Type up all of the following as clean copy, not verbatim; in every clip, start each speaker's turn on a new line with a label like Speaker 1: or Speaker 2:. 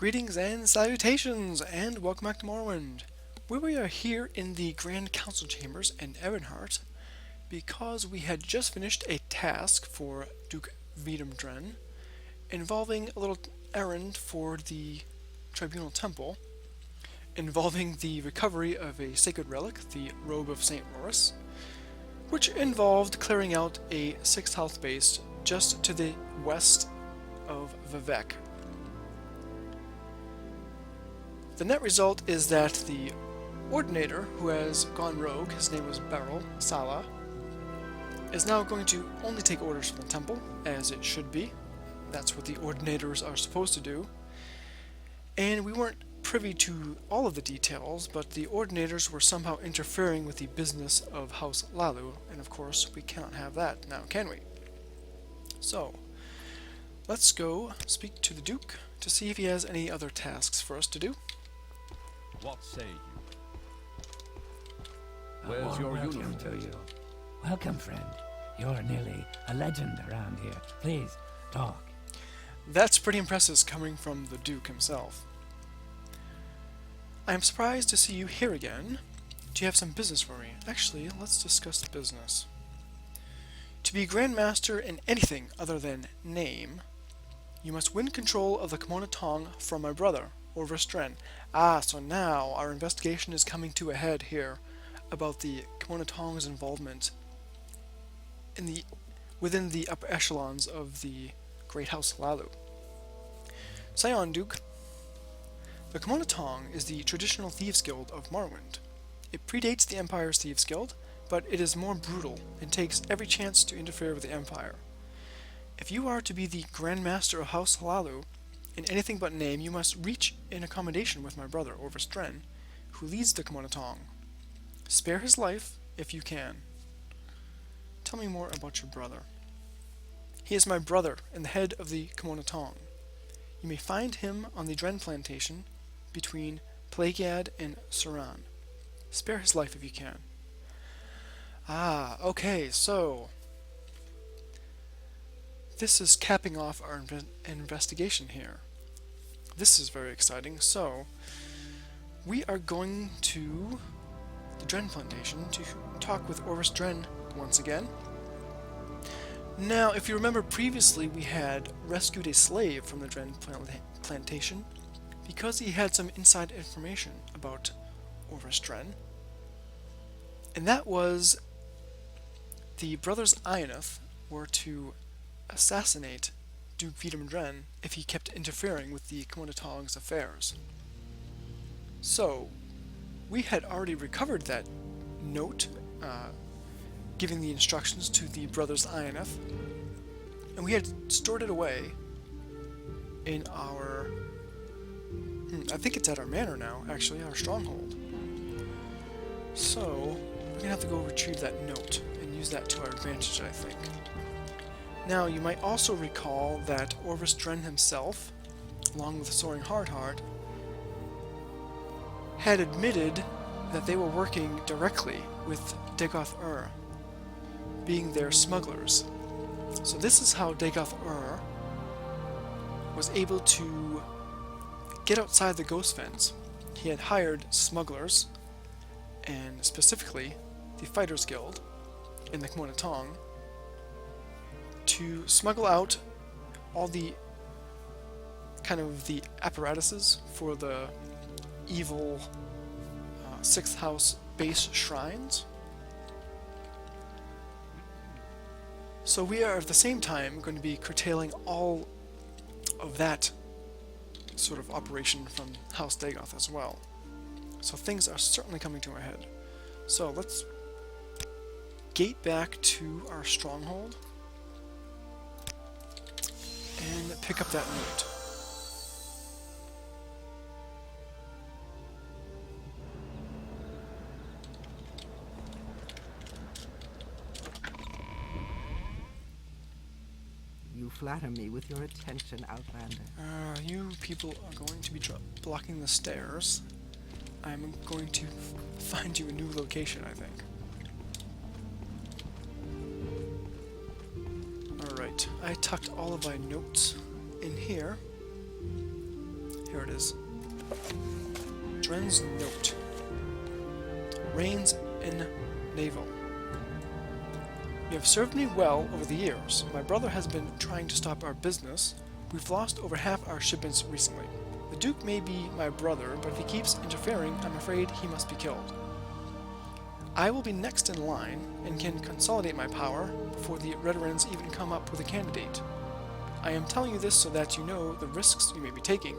Speaker 1: Greetings and salutations, and welcome back to Morrowind, where we are here in the Grand Council Chambers in Ebonheart, because we had just finished a task for Duke Vidamdren, involving a little errand for the Tribunal Temple, involving the recovery of a sacred relic, the Robe of St. Maurice, which involved clearing out a 6th health base just to the west of Vivek. The net result is that the Ordinator, who has gone rogue, his name was Beryl Sala, is now going to only take orders from the temple, as it should be. That's what the Ordinators are supposed to do. And we weren't privy to all of the details, but the Ordinators were somehow interfering with the business of House Lalu, and of course we cannot have that now, can we? So, let's go speak to the Duke to see if he has any other tasks for us to do.
Speaker 2: What say you? Where's your union
Speaker 3: to you? Welcome, friend. You're nearly a legend around here. Please, talk.
Speaker 1: That's pretty impressive coming from the Duke himself. I am surprised to see you here again. Do you have some business for me? Actually, let's discuss the business. To be Grand Master in anything other than name, you must win control of the Kimona Tong from my brother, Orvis Dren. So now our investigation is coming to a head here about the Kimona Tong's involvement within the upper echelons of the Great House Lalu. Say on, Duke. The Kimona Tong is the traditional thieves guild of Morrowind. It predates the Empire's thieves guild, but it is more brutal and takes every chance to interfere with the Empire. If you are to be the Grand Master of House Lalu, in anything but name, you must reach an accommodation with my brother, Orvis Dren, who leads the Kimona Tong. Spare his life, if you can. Tell me more about your brother. He is my brother and the head of the Kimona Tong. You may find him on the Dren plantation between Plaguead and Suran. Spare his life if you can. Okay, so this is capping off our investigation here. This is very exciting. So, we are going to the Dren plantation to talk with Orvis Dren once again. Now, if you remember previously, we had rescued a slave from the Dren plantation because he had some inside information about Orvis Dren. And that was the brothers Ioneth were to assassinate Duke Vidamdren if he kept interfering with the Kimona Tong's affairs. So, we had already recovered that note, giving the instructions to the brothers Ioneth, and we had stored it away in our... I think it's at our manor now, actually, our stronghold. So, we're gonna have to go retrieve that note and use that to our advantage, I think. Now, you might also recall that Orvis Dren himself, along with Soaring Hardheart, had admitted that they were working directly with Dagoth-Ur, being their smugglers. So this is how Dagoth-Ur was able to get outside the Ghost Fence. He had hired smugglers, and specifically the Fighters Guild in the Kimona Tong, to smuggle out all the kind of the apparatuses for the evil 6th house base shrines. So we are at the same time going to be curtailing all of that sort of operation from House Dagoth as well. So things are certainly coming to a head. So let's gate back to our stronghold and pick up that note.
Speaker 4: You flatter me with your attention, Outlander.
Speaker 1: You people are going to be blocking the stairs. I'm going to find you a new location, I think. Alright, I tucked all of my notes in here. Here it is. Dren's note. Reigns in naval. You have served me well over the years. My brother has been trying to stop our business. We've lost over half our shipments recently. The Duke may be my brother, but if he keeps interfering, I'm afraid he must be killed. I will be next in line and can consolidate my power before the Redorans even come up with a candidate. I am telling you this so that you know the risks you may be taking.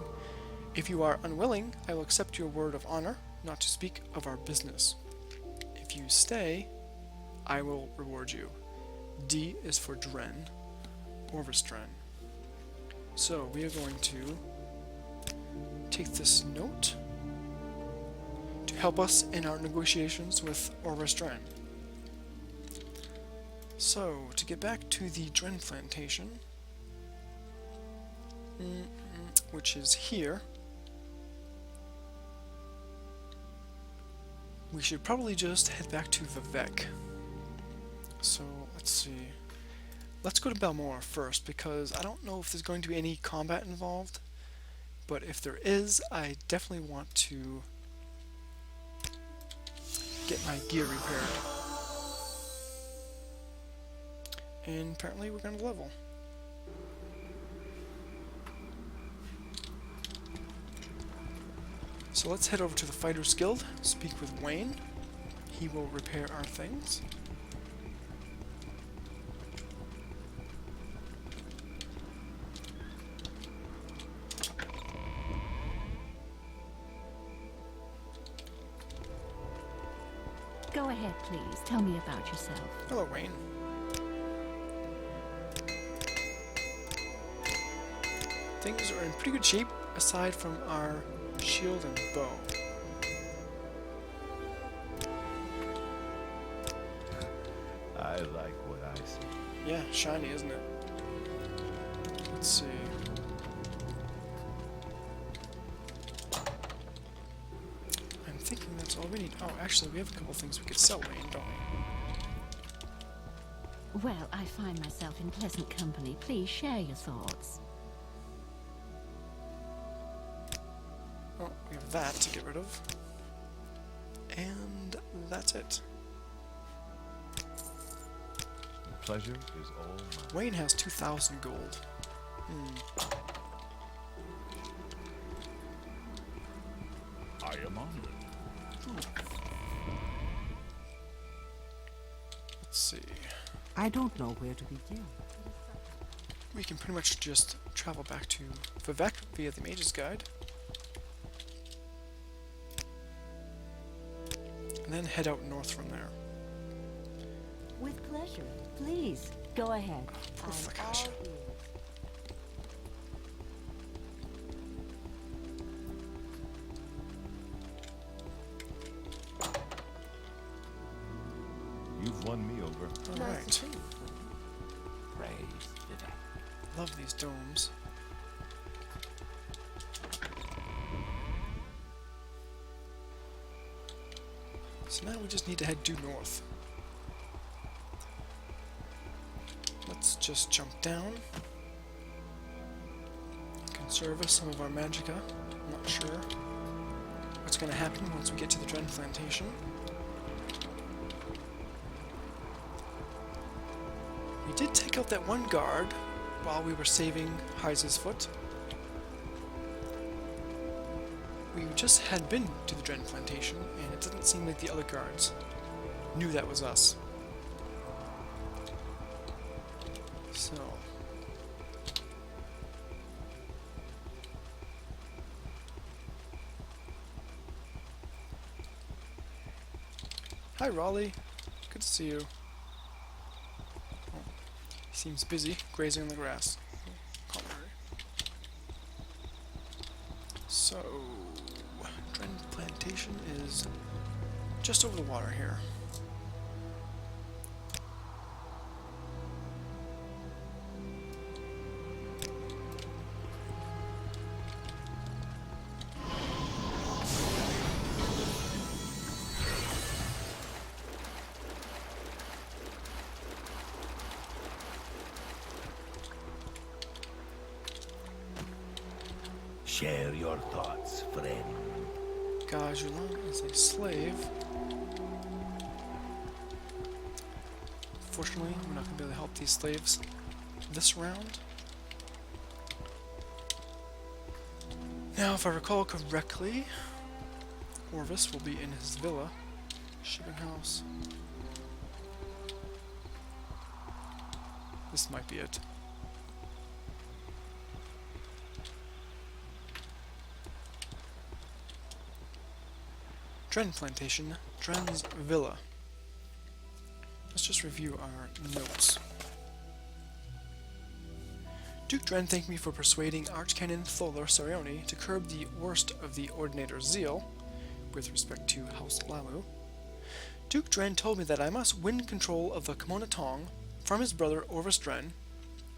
Speaker 1: If you are unwilling, I will accept your word of honor not to speak of our business. If you stay, I will reward you. D is for Dren, Orvis Dren. So we are going to take this note to help us in our negotiations with Orvis Dren. So, to get back to the Dren plantation, which is here, we should probably just head back to Vivek. So, let's see. Let's go to Balmora first, because I don't know if there's going to be any combat involved, but if there is, I definitely want to get my gear repaired. And apparently we're going to level. So let's head over to the Fighters Guild, speak with Wayne. He will repair our things.
Speaker 5: Go ahead, please. Tell me about yourself.
Speaker 1: Hello, Wayne. Things are in pretty good shape, aside from our shield and bow.
Speaker 2: I like what I see.
Speaker 1: Yeah, shiny, isn't it? Let's see. I'm thinking that's all we need. Oh, actually, we have a couple things we could sell, Wayne, don't we?
Speaker 5: Well, I find myself in pleasant company. Please share your thoughts.
Speaker 1: Oh, we have that to get rid of. And that's it.
Speaker 2: The pleasure is all mine.
Speaker 1: Wayne has 2,000 gold.
Speaker 2: I am honored.
Speaker 1: Let's see.
Speaker 4: I don't know where to begin.
Speaker 1: We can pretty much just travel back to Vivek via the Mage's Guide. And then head out north from there.
Speaker 5: With pleasure. Please, go ahead.
Speaker 1: Poor Flakasha.
Speaker 2: You've won me over.
Speaker 1: Alright.
Speaker 3: Praise Vivek.
Speaker 1: Love these domes. So now we just need to head due north. Let's just jump down. Conserve some of our magicka. I'm not sure what's going to happen once we get to the Dren plantation. We did take out that one guard while we were saving Heise's foot. We just had been to the Dren plantation, and it didn't seem like the other guards knew that was us. So... Hi, Raleigh. Good to see you. Oh, he seems busy, grazing on the grass. Can't worry. So, Dren Plantation is just over the water here.
Speaker 2: share your thoughts, friend.
Speaker 1: Caerulus is a slave. Fortunately, we're not going to be able to help these slaves this round. Now, if I recall correctly, Orvis will be in his villa, shipping house. This might be it. Dren Plantation, Dren's Villa. Let's just review our notes. Duke Dren thanked me for persuading Archcanon Tholar Sarioni to curb the worst of the Ordinator's zeal with respect to House Lalu. Duke Dren told me that I must win control of the Kimona Tong from his brother Orvis Dren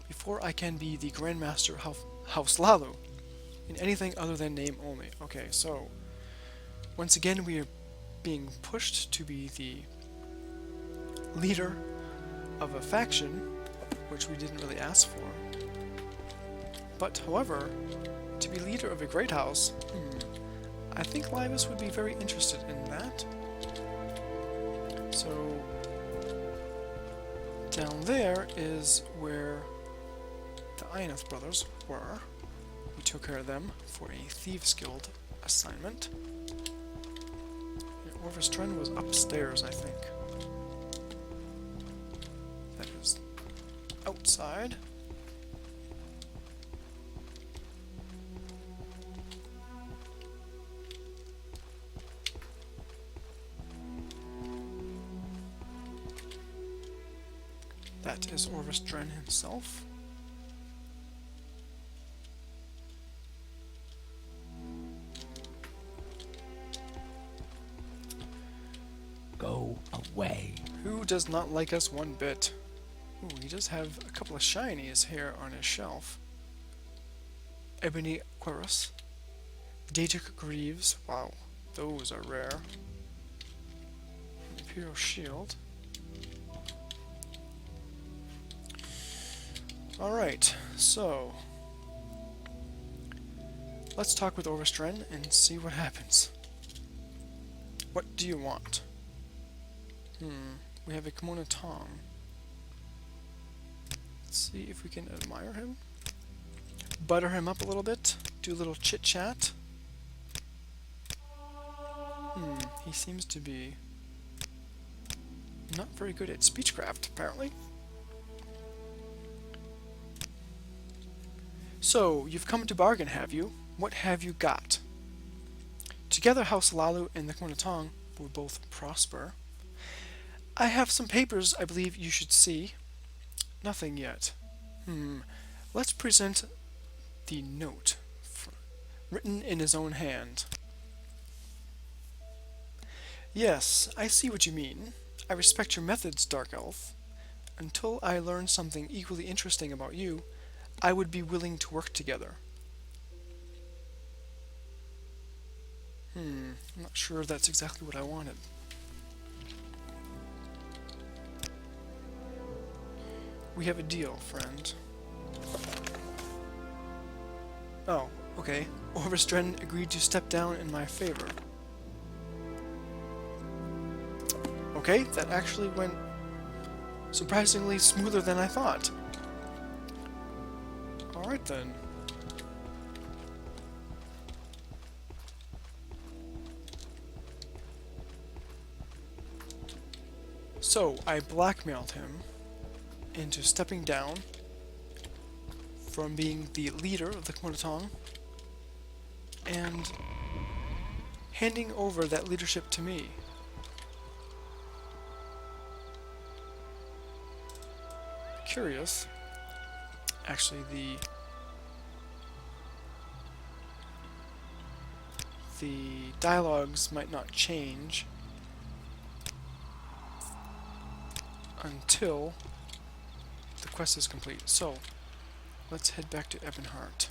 Speaker 1: before I can be the Grand Master of House Lalu in anything other than name only. Okay, so once again we are being pushed to be the leader of a faction, which we didn't really ask for. But, however, to be leader of a great house, I think Laevus would be very interested in that. So, down there is where the Ioneth brothers were. We took care of them for a Thieves Guild assignment. And Orvis Dren was upstairs, I think. That is outside. That is Orvis Dren himself.
Speaker 3: Go away.
Speaker 1: Who does not like us one bit? Ooh, he does have a couple of shinies here on his shelf. Ebony Caerulus. Daedric Greaves. Wow, those are rare. Imperial Shield. Alright, so let's talk with Orvis Dren and see what happens. What do you want? We have a Kimona Tong. Let's see if we can admire him. Butter him up a little bit. Do a little chit-chat. He seems to be not very good at speechcraft, apparently. So, you've come to bargain, have you? What have you got? Together, House Lalu and the Kimona Tong will both prosper. I have some papers I believe you should see. Nothing yet. Let's present the note, written in his own hand. Yes, I see what you mean. I respect your methods, Dark Elf. Until I learn something equally interesting about you, I would be willing to work together. I'm not sure that's exactly what I wanted. We have a deal, friend. Oh, okay. Orvis Dren agreed to step down in my favor. Okay, that actually went surprisingly smoother than I thought. Alright then. So, I blackmailed him into stepping down from being the leader of the Kimona Tong and handing over that leadership to me. Curious. Actually, the dialogues might not change until the quest is complete. So, let's head back to Ebonheart.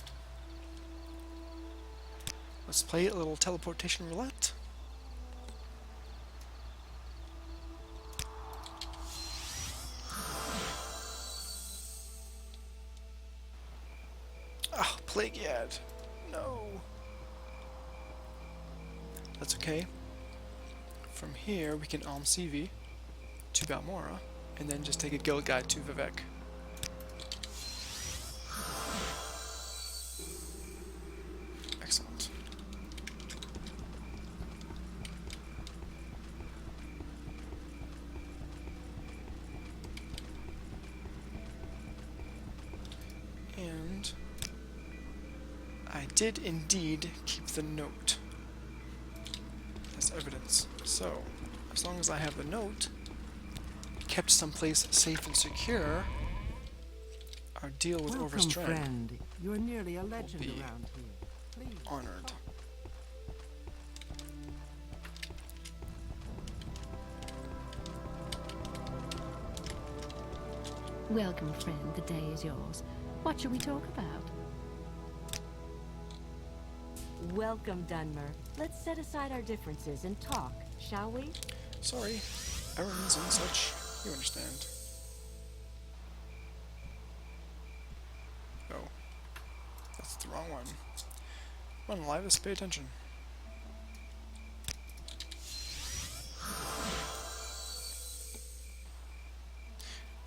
Speaker 1: Let's play a little teleportation roulette. Ah, Plague Yad. No. That's okay. From here, we can CV to Balmora, and then just take a guild guide to Vivek. Excellent. And I did indeed keep the note as evidence. So, as long as I have the note kept someplace safe and secure, our deal with
Speaker 4: Welcome,
Speaker 1: Overstrand
Speaker 4: friend. You're nearly a legend
Speaker 1: be
Speaker 4: around here. Please.
Speaker 1: honored.
Speaker 5: Welcome, friend. The day is yours. What shall we talk about?
Speaker 6: Welcome, Dunmer. Let's set aside our differences and talk, shall we?
Speaker 1: Sorry, errands and such, you understand. Oh, that's the wrong one. Come on, Laevus, pay attention.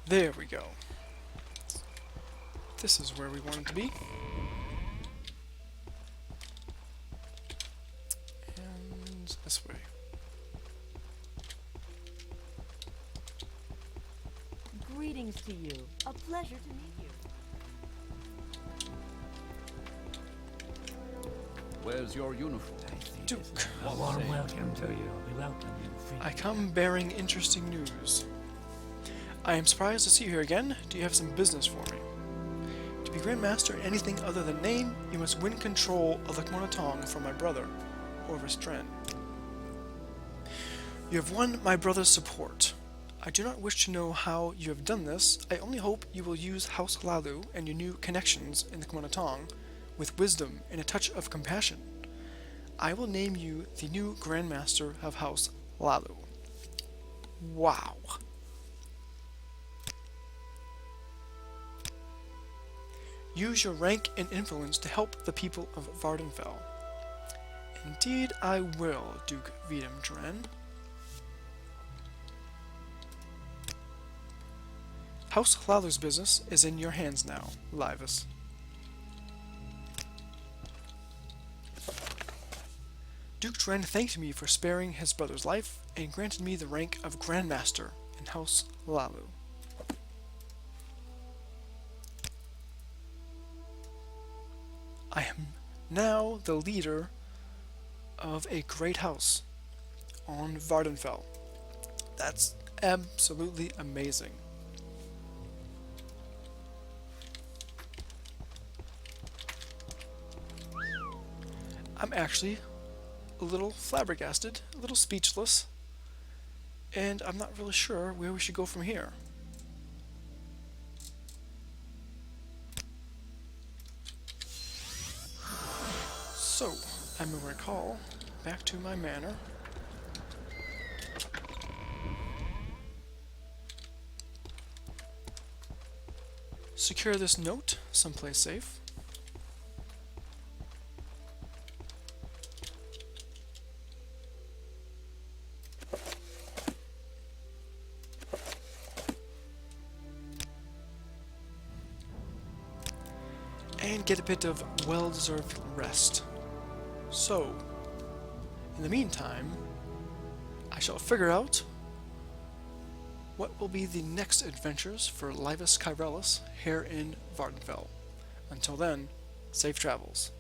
Speaker 1: There we go. This is where we want it to be. And this way.
Speaker 6: Greetings to you. A pleasure to meet you.
Speaker 2: Where's your uniform?
Speaker 1: Duke,
Speaker 3: A warm welcome to you. We welcome you freely.
Speaker 1: I come bearing interesting news. I am surprised to see you here again. Do you have some business for me? To be Grand Master in anything other than name, you must win control of the Kmonatong from my brother, Overstrand. You have won my brother's support. I do not wish to know how you have done this. I only hope you will use House Lalu and your new connections in the Kmonatong with wisdom and a touch of compassion. I will name you the new Grand Master of House Lalu. Wow. Use your rank and influence to help the people of Vardenfell. Indeed I will, Duke Vidam Dren. House Lalu's business is in your hands now, Laevus. Duke Dren thanked me for sparing his brother's life and granted me the rank of Grand Master in House Lalu. I am now the leader of a great house on Vardenfell. That's absolutely amazing. I'm actually a little flabbergasted, a little speechless, and I'm not really sure where we should go from here. So, I may recall back to my manor. Secure this note someplace safe. And get a bit of well-deserved rest. So, in the meantime, I shall figure out what will be the next adventures for Laevus Caerulus here in Vardenfell. Until then, safe travels.